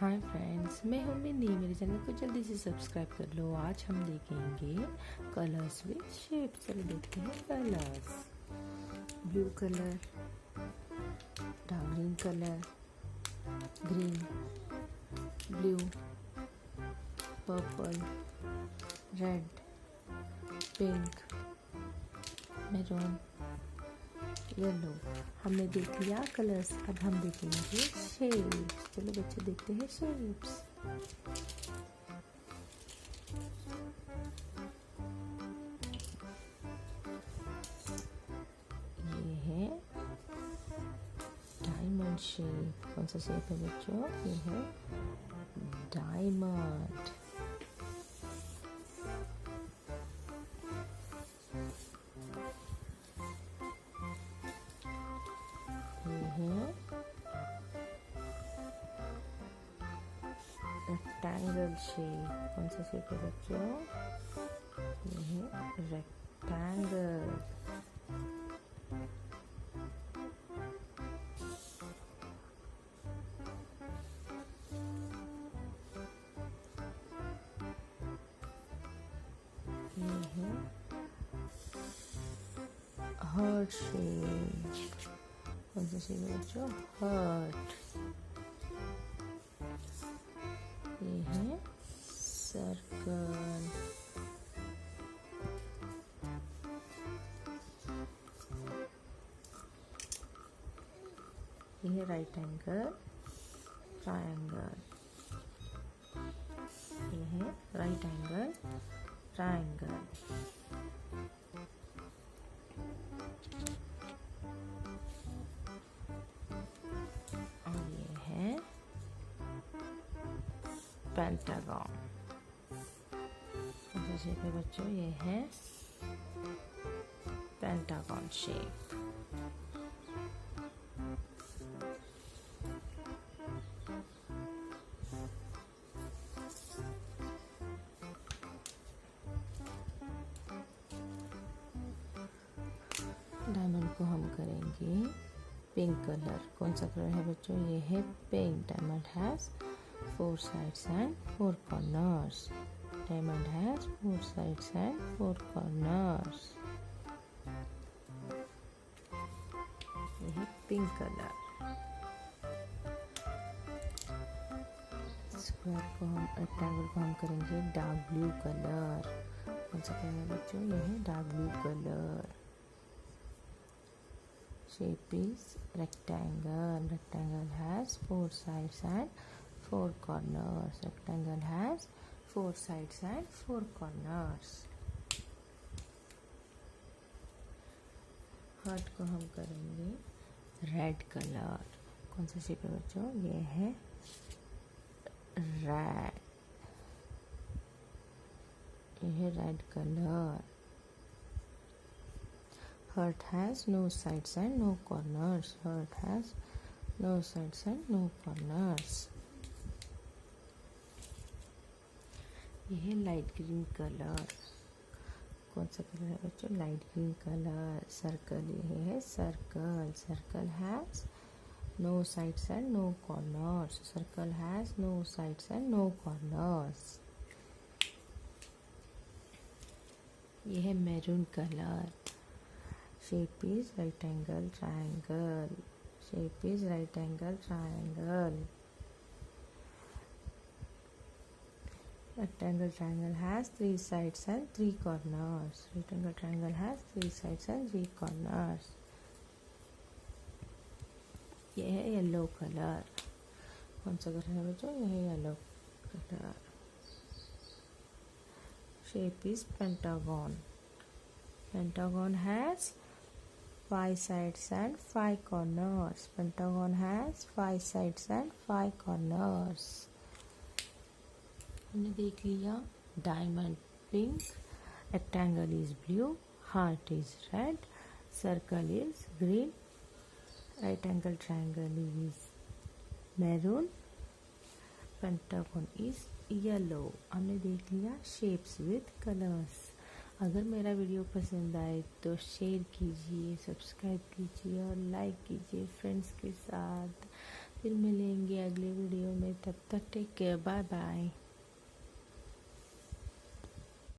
Hi friends, मैं हूँ mini. मेरे चैनल को जल्दी से सब्सक्राइब कर लो। आज हम देखेंगे कलर्स विद शेप। चलो देखते हैं colours. Blue colour, dark green colour, green, blue, purple, red, pink, maroon, yellow. हमने देख लिया कलर्स, अब हम देखेंगे शेप्स। चलो बच्चे देखते हैं शेप्स। ये है डायमंड शेप। कौन सा शेप है बच्चों? ये है डायमंड। ये है रेक्टेंगल शेप। कौन सा शेप है बच्चों? ये है रेक्टेंगल। ये है हार्ट शेप। कौन सा शेप है बच्चों? हार्ट। ये है सर्कल। ये है राइट एंगल ट्रायंगल। ये है राइट एंगल ट्रायंगल। और ये है पेंटागन। कौन सा शेप है बच्चों? ये है पेंटागन शेप। डायमंड को हम करेंगे पिंक कलर। कौन सा कलर है बच्चों? ये है pink. Diamond has 4 sides and 4 corners. Diamond has 4 sides and 4 corners. ये है पिंक कलर। स्क्वायर को हम रेक्टेंगल को हम करेंगे डार्क ब्लू कलर। कौन सा कलर है बच्चों? ये है dark blue colour. Shape is rectangle. Rectangle has 4 sides and 4 corners. Rectangle has 4 sides and 4 corners. Heart को हम करेंगे रेड कलर। कौन सा शेप है बच्चों? ये है रेड। ये है red colour. Heart has no sides and no corners. Heart has no sides and no corners. ये है लाइट ग्रीन कलर। कौन सा कलर है बच्चों? Light green colour. सर्कल, ये है circle. Circle has no sides and no corners. Circle has no sides and no corners. ये है maroon colour. Shape is right angle triangle. Shape is right angle triangle. Rectangle triangle has 3 sides and 3 corners. Rectangle triangle has 3 sides and 3 corners. ये है yellow colour. कौन सा colour है बच्चों? ये है yellow colour. Shape is pentagon. Pentagon has 5 sides and 5 corners. Pentagon has 5 sides and 5 corners. हमने देख लिया diamond pink, rectangle is blue, heart is red, circle is green, right angle triangle is maroon, pentagon is yellow. हमने देख लिया shapes with colours. अगर मेरा video पसंद आए तो शेयर कीजिए, सब्सक्राइब कीजिए और लाइक कीजिए फ्रेंड्स के साथ। फिर मिलेंगे अगले वीडियो में, तब तक टेक केयर, बाय बाय।